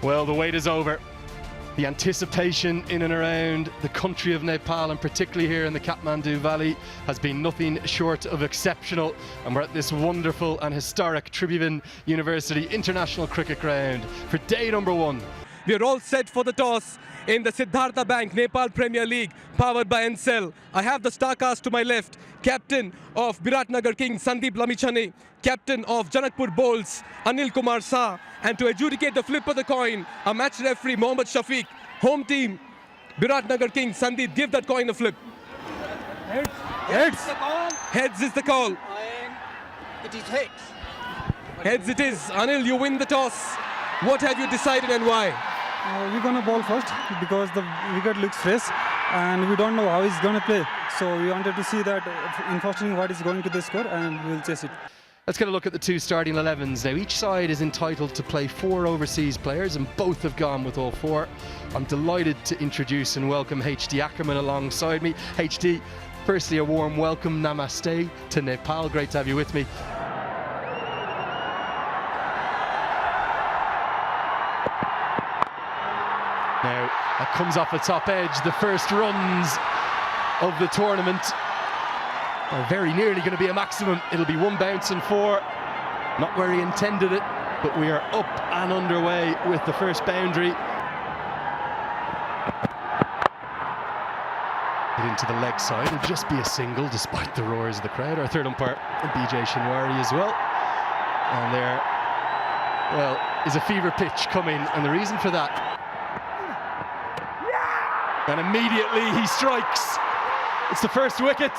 Well, the wait is over. The anticipation in and around the country of Nepal, and particularly here in the Kathmandu Valley, has been nothing short of exceptional. And we're at this wonderful and historic Tribhuvan University International Cricket Ground for day number one. We are all set for the toss in the Siddhartha Bank Nepal Premier League, powered by Encel. I have the starcast to my left, captain of biratnagar Kings Sandeep Lamichhane, captain of Janakpur Bowls Anil Kumar Shah, and to adjudicate the flip of the coin, a match referee Mohammad Shafiq. Home team biratnagar Kings, Sandeep, give that coin a flip. Heads. Heads is the call. And it is heads. Heads it is. Anil, you win the toss. What have you decided and why? We're going to bowl first because the wicket looks fresh and we don't know how he's going to play. So we wanted to see that in first inning what is going to the score, and we'll chase it. Let's get a look at the two starting 11s. Now, each side is entitled to play 4 overseas players, and both have gone with all 4. I'm delighted to introduce and welcome HD Ackerman alongside me. HD, firstly a warm welcome, namaste to Nepal. Great to have you with me. Now, that comes off the top edge. The first runs of the tournament are very nearly going to be a maximum. It'll be 1 bounce and 4. Not where he intended it, but we are up and underway with the first boundary. Get into the leg side. It'll just be a single despite the roars of the crowd. Our third umpire, BJ Shinwari, as well. And there, well, is a fever pitch coming, and the reason for that. And immediately he strikes. It's the first wicket,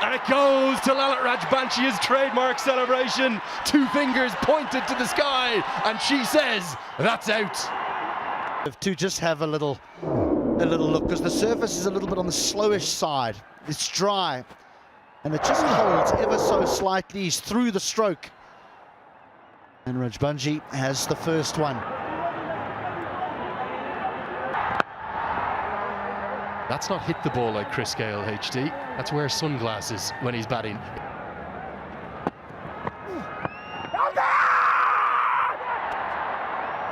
and it goes to Lalit Rajbanshie's trademark celebration. 2 fingers pointed to the sky, and she says, that's out. To just have a little look, because the surface is a little bit on the slowish side. It's dry, and it just holds ever so slightly. He's through the stroke, and Rajbanshie has the first one. That's not hit the ball like Chris Gale, HD. That's wear sunglasses when he's batting.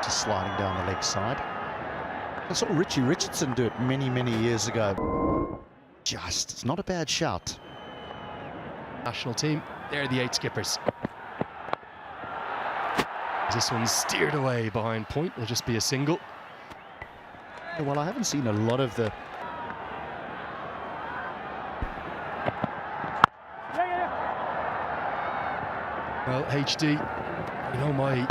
Just sliding down the leg side. I saw Richie Richardson do it many, many years ago. It's not a bad shout. National team, they're the 8 skippers. This one's steered away behind point. It'll just be a single. Well, I haven't seen a lot of the Well, HD, you know my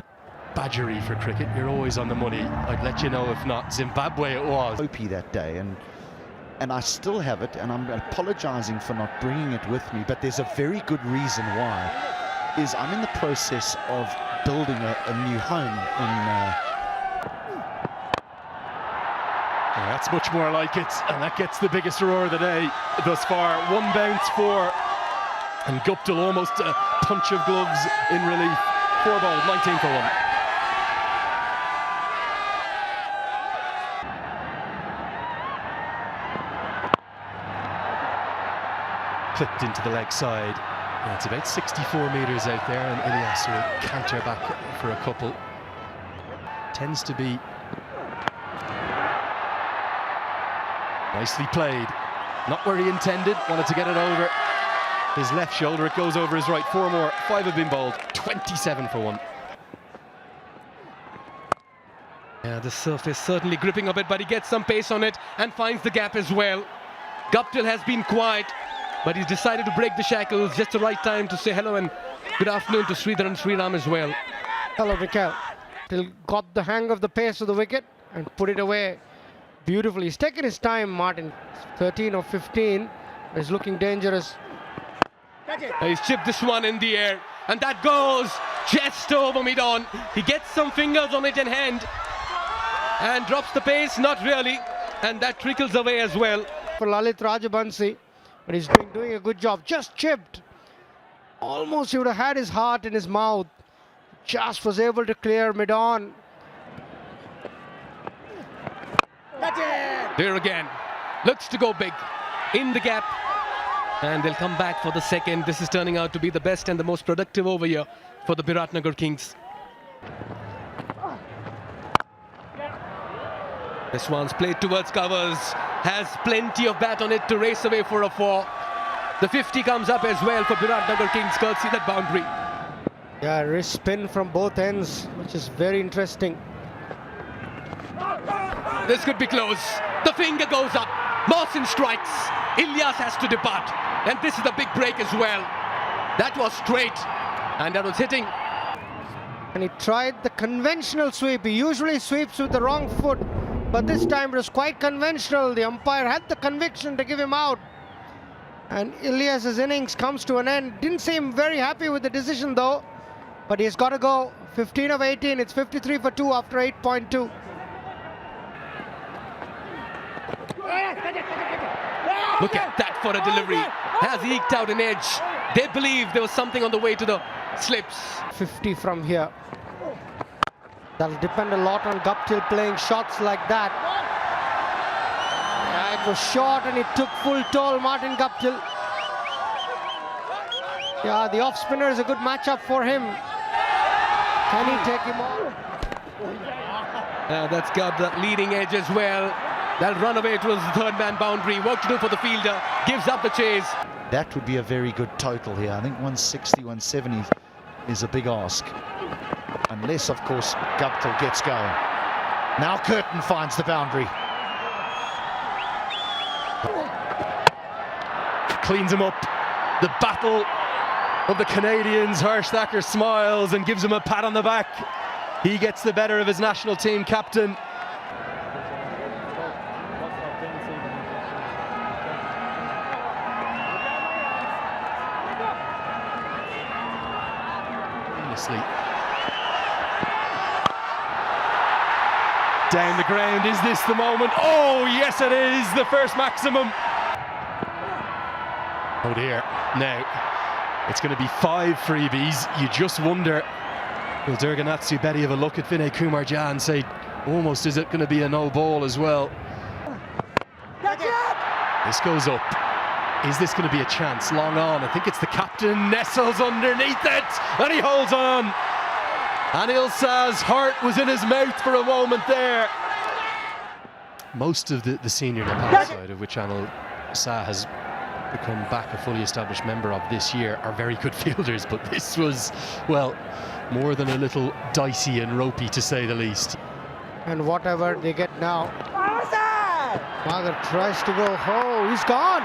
badgery for cricket. You're always on the money. I'd let you know if not. Zimbabwe it was. Opie that day, and I still have it, and I'm apologizing for not bringing it with me, but there's a very good reason why. Is I'm in the process of building a new home in That's much more like it, and that gets the biggest roar of the day thus far. 1 bounce, 4. And Guptill almost a punch of gloves in relief. 4 balls, 19 for 1. Clipped into the leg side. Yeah, it's about 64 metres out there, and Ilyas will canter back for a couple. Tends to be nicely played. Not where he intended, wanted to get it over his left shoulder. It goes over his right. 4 more. 5 have been bowled. 27 for 1. Yeah, the surface certainly gripping a bit, but he gets some pace on it and finds the gap as well. Guptill has been quiet, but he's decided to break the shackles. Just the right time to say hello and good afternoon to Sridhar and Sriram as well. Hello, Mikhail. Till got the hang of the pace of the wicket and put it away beautifully. He's taken his time, Martin. 13 or 15. He's looking dangerous. He's chipped this one in the air, and that goes just over mid-on. He gets some fingers on it in hand and drops the pace, not really, and that trickles away as well. For Lalit Rajbanshie, but he's doing a good job. Just chipped. Almost he would have had his heart in his mouth. Just was able to clear mid-on. There again. Looks to go big. In the gap. And they'll come back for the second. This is turning out to be the best and the most productive over here for the Biratnagar Kings. This one's played towards covers, has plenty of bat on it to race away for a 4. The 50 comes up as well for Biratnagar Kings, courtesy that boundary. Yeah, wrist spin from both ends, which is very interesting. This could be close. The finger goes up. Mohsin strikes. Ilyas has to depart. And this is the big break as well. That was straight. And that was hitting. And he tried the conventional sweep. He usually sweeps with the wrong foot, but this time it was quite conventional. The umpire had the conviction to give him out. And Ilyas's innings comes to an end. Didn't seem very happy with the decision though, but he's got to go. 15 of 18. It's 53 for 2 after 8.2. Look at that for a delivery. Has eked out an edge. They believe there was something on the way to the slips. 50 from here. That'll depend a lot on Guptill playing shots like that. Yeah, it was short and it took full toll, Martin Guptill. Yeah, the off spinner is a good matchup for him. Can he take him on? That's got the leading edge as well. That'll run away towards the third man boundary. Work to do for the fielder. Gives up the chase. That would be a very good total here. I think 160, 170 is a big ask. Unless, of course, Guptill gets going. Now Curtin finds the boundary. Cleans him up. The battle of the Canadians. Harsh Thacker smiles and gives him a pat on the back. He gets the better of his national team captain. Down the ground, is this the moment? Oh yes it is, the first maximum. Oh dear, now it's going to be 5 freebies. You just wonder, will Durganatsu Betty have a look at Vinay Kumar Jha and say, almost is it going to be a no ball as well? This goes up. Is this going to be a chance? Long on, I think it's the captain, nestles underneath it, and he holds on. Anil Shah's heart was in his mouth for a moment there. Most of the senior Nepal side, of which Anil Shah has become back a fully established member of this year, are very good fielders, but this was, well, more than a little dicey and ropey to say the least. And whatever they get now. Magar tries to go, oh, he's gone.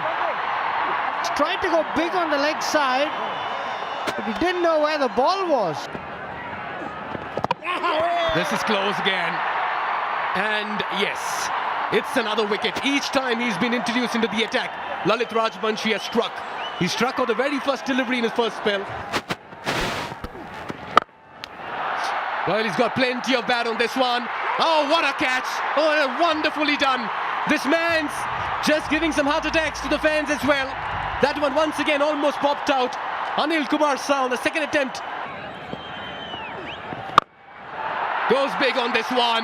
He's trying to go big on the leg side, but he didn't know where the ball was. This is close again. And yes, it's another wicket. Each time he's been introduced into the attack, Lalit Rajbanshi has struck. He struck on the very first delivery in his first spell. Well, he's got plenty of bat on this one. Oh, what a catch. Oh, wonderfully done. This man's just giving some heart attacks to the fans as well. That one once again almost popped out. Anil Kumar Shah on the second attempt. Goes big on this one.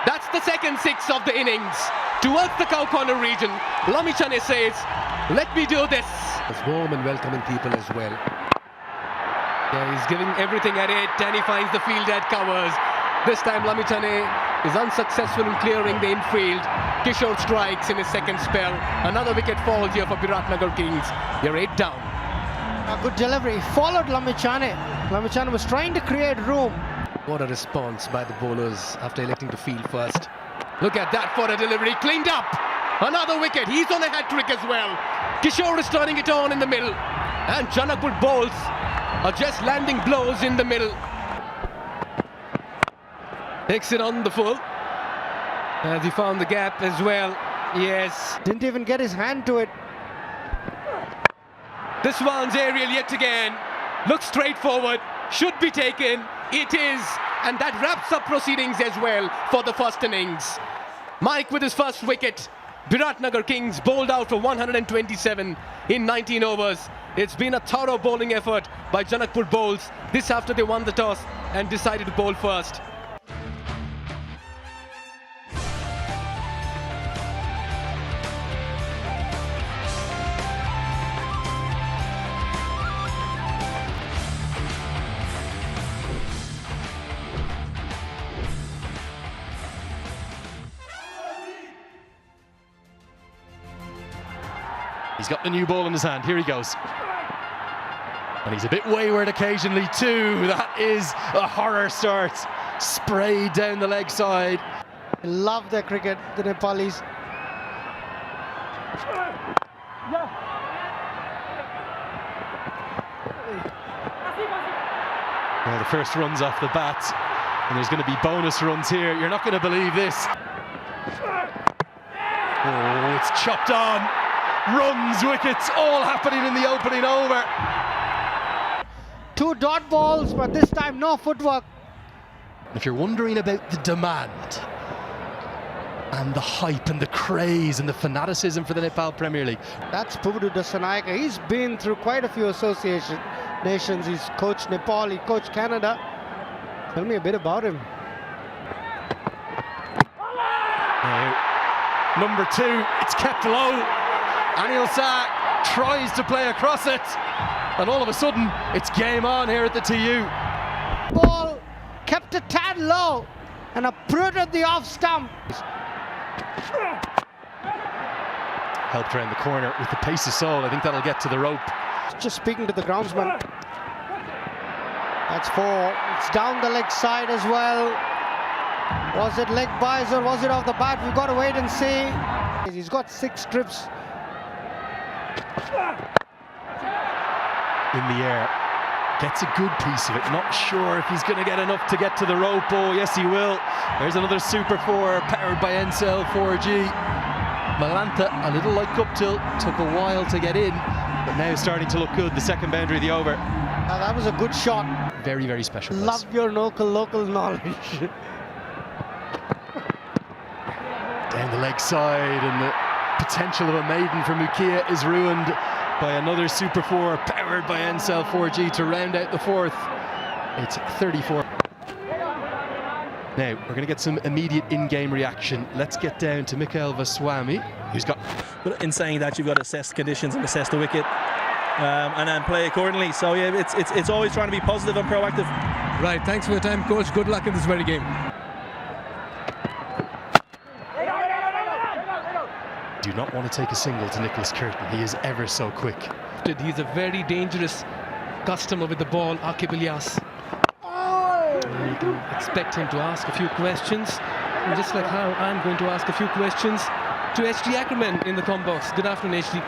That's the second 6 of the innings. Towards the cow corner region, Lamichhane says, let me do this. It's warm and welcoming people as well. Yeah, he's giving everything at it, and he finds the field at covers. This time Lamichhane is unsuccessful in clearing the infield. Kishore strikes in his second spell. Another wicket falls here for Biratnagar Kings. They're 8 down. A good delivery. He followed Lamichhane. Lamichhane was trying to create room. What a response by the bowlers after electing to field first. Look at that for a delivery. Cleaned up. Another wicket. He's on a hat-trick as well. Kishore is turning it on in the middle. And Janakpur bowls are just landing blows in the middle. Takes it on the full. As he found the gap as well. Yes. Didn't even get his hand to it. This one's aerial yet again. Looks straightforward. Should be taken. It is. And that wraps up proceedings as well for the first innings. Mike with his first wicket. Biratnagar Kings bowled out for 127 in 19 overs. It's been a thorough bowling effort by Janakpur bowls. This after they won the toss and decided to bowl first. He's got the new ball in his hand. Here he goes. And he's a bit wayward occasionally too. That is a horror start. Sprayed down the leg side. They love their cricket, the Nepalis. Well, the first run's off the bat, and there's going to be bonus runs here. You're not going to believe this. Oh, it's chopped on. Runs, wickets, all happening in the opening over. 2 dot balls, but this time no footwork. If you're wondering about the demand and the hype and the craze and the fanaticism for the Nepal Premier League, That's Pubudu Dasanayake. He's been through quite a few association nations. He's coached Nepal, he coached Canada. Tell me a bit about him. now, number 2, it's kept low. Anil Shah tries to play across it, and all of a sudden it's game on here at the TU. Ball kept a tad low and uprooted the off stump. Helped around the corner with the pace of soul. I think that'll get to the rope. Just speaking to the groundsman. That's 4. It's down the leg side as well. Was it leg buys or was it off the bat? We've got to wait and see. He's got 6 trips. In the air, gets a good piece of it. Not sure if he's going to get enough to get to the rope. Oh, yes, he will. There's another Super 4 powered by Encel 4G. Malanta, a little like Guptill, took a while to get in, but now starting to look good. The second boundary of the over. Now that was a good shot. Very, very special. Love your local knowledge. Down the leg side, and the potential of a maiden for Mukia is ruined by another Super 4 powered by Encel 4G to round out the 4th. It's 34. Now, we're going to get some immediate in-game reaction. Let's get down to Mikhail Vaswamy, who's got... But in saying that, you've got to assess conditions and assess the wicket and then play accordingly. So, yeah, it's always trying to be positive and proactive. Right, thanks for your time, coach. Good luck in this very game. Do not want to take a single to Nicholas Curtin. He is ever so quick. He's a very dangerous customer with the ball, Akib Ilyas. You can expect him to ask a few questions, and just like how I'm going to ask a few questions to HD Ackerman in the com box. Good afternoon, HD.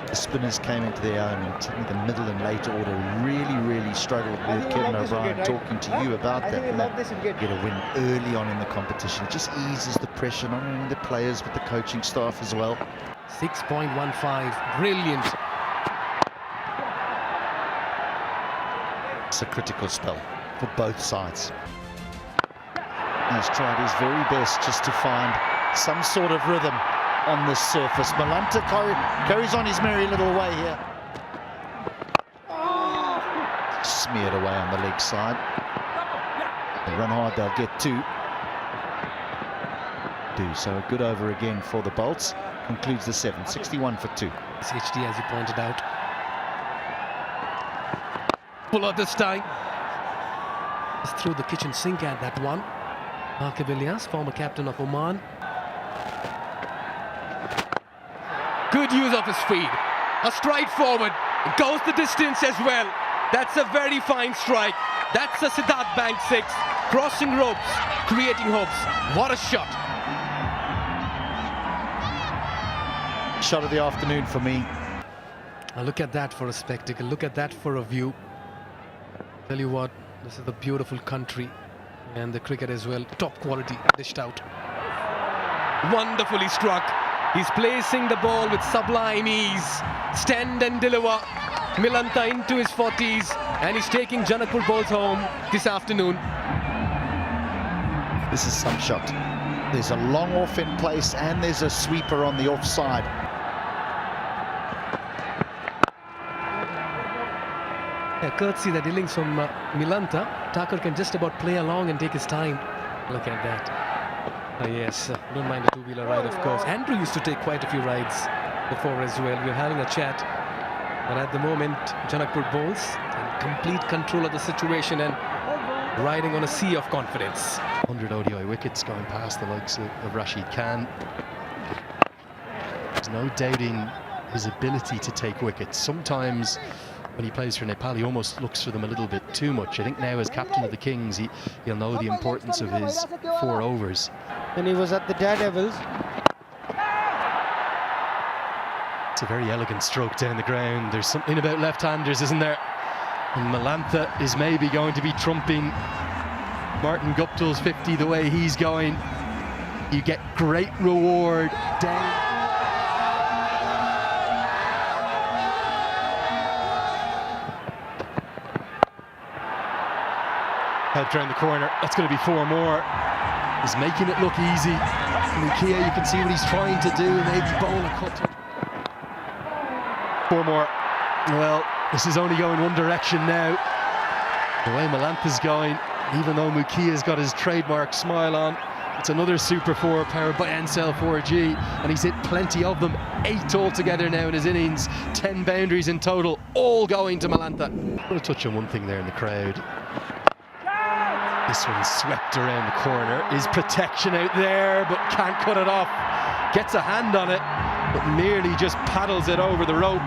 The spinners came into their own, and certainly the middle and late order really struggled with Kevin O'Brien talking to you about that. And that get a win early on in the competition. It just eases the pressure, not only the players, but the coaching staff as well. 6.15, brilliant. It's a critical spell for both sides. He's tried his very best just to find some sort of rhythm on this surface. Malanta carries on his merry little way here. Smeared away on the leg side. They run hard, they'll get 2. So a good over again for the Bolts. Concludes the 7, 61 for 2. It's HD, as you pointed out. Pull out this time. Just threw the kitchen sink at that one. Akib Ilyas, former captain of Oman. Good use of his feet. A stride forward. It goes the distance as well. That's a very fine strike. That's a Siddharth Bank 6. Crossing ropes, creating hopes. What a shot. Shot of the afternoon for me. Now look at that for a spectacle. Look at that for a view. Tell you what, this is a beautiful country. And the cricket as well. Top quality, dished out. Wonderfully struck. He's placing the ball with sublime ease. Stand and deliver. Milanta into his 40s, and he's taking Janakpur balls home this afternoon. This is some shot. There's a long off in place, and there's a sweeper on the offside. Yeah, courtesy that innings from Milanta. Thakur can just about play along and take his time. Look at that. Yes, don't mind the two-wheeler ride, of course. Andrew used to take quite a few rides before as well. We're having a chat. But at the moment, Janakpur bowls in complete control of the situation and riding on a sea of confidence. 100 ODI wickets going past the likes of Rashid Khan. There's no doubting his ability to take wickets. Sometimes when he plays for Nepal, he almost looks for them a little bit too much. I think now as captain of the Kings, he'll know the importance of his 4 overs. When he was at the Daredevils. It's a very elegant stroke down the ground. There's something about left-handers, isn't there? And Malantha is maybe going to be trumping Martin Guptill's 50 the way he's going. You get great reward down. Helped round the corner. That's going to be 4 more. He's making it look easy. Mukia, you can see what he's trying to do. Maybe bowl a cut. 4 more. Well, this is only going one direction now. The way Malantha's going, even though Mukia's got his trademark smile on, it's another Super 4 powered by Ncell 4G, and he's hit plenty of them. 8 altogether now in his innings, 10 boundaries in total, all going to Malantha. I'm going to touch on one thing there in the crowd. This one swept around the corner. Is protection out there, but can't cut it off. Gets a hand on it, but merely just paddles it over the rope.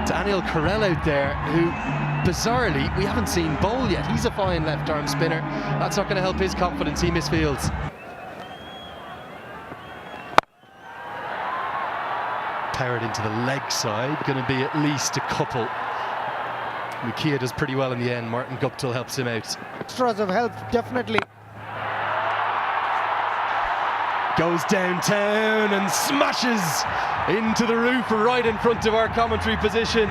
It's Anil Karel out there, who, bizarrely, we haven't seen bowl yet. He's a fine left-arm spinner. That's not going to help his confidence. He misfields. Powered into the leg side. Going to be at least a couple. Mukia does pretty well in the end. Martin Guptill helps him out. Extras of help, definitely. Goes downtown and smashes into the roof right in front of our commentary position.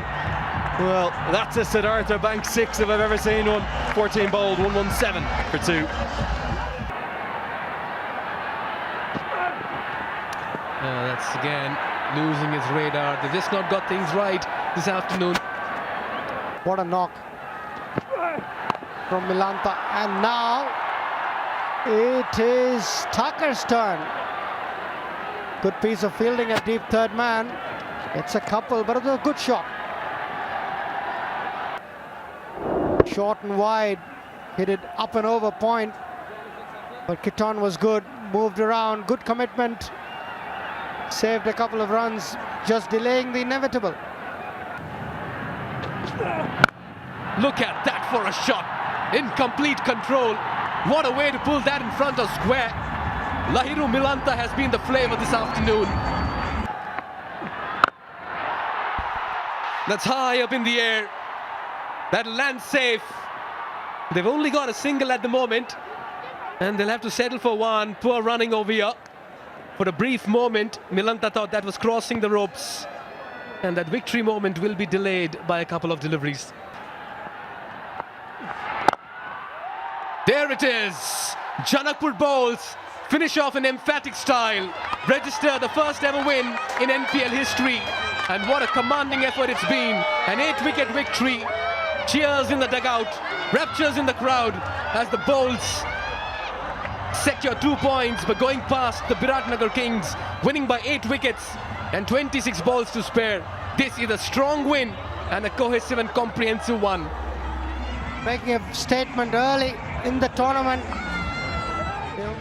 Well, that's a Siddhartha Bank 6 if I've ever seen one. 14 bowled, 117 for 2. That's again losing his radar. They've just not got things right this afternoon. What a knock from Malantha. And now it is Thakur's turn. Good piece of fielding at deep third man. It's a couple, but it was a good shot. Short and wide, hit it up and over point. But Kitan was good, moved around, good commitment. Saved a couple of runs, just delaying the inevitable. Look at that for a shot. In complete control. What a way to pull that in front of square. Lahiru Malantha has been the flavour this afternoon. That's high up in the air. That'll land safe. They've only got a single at the moment, and they'll have to settle for one. Poor running over here. For a brief moment, Malantha thought that was crossing the ropes, and that victory moment will be delayed by a couple of deliveries. There it is. Janakpur bowls finish off in emphatic style, register the first ever win in NPL history, and what a commanding effort it's been. An 8-wicket victory. Cheers in the dugout, raptures in the crowd as the bowls secure 2 points, but going past the Biratnagar Kings, winning by 8 wickets and 26 balls to spare. This is a strong win and a cohesive and comprehensive one. Making a statement early in the tournament. You know,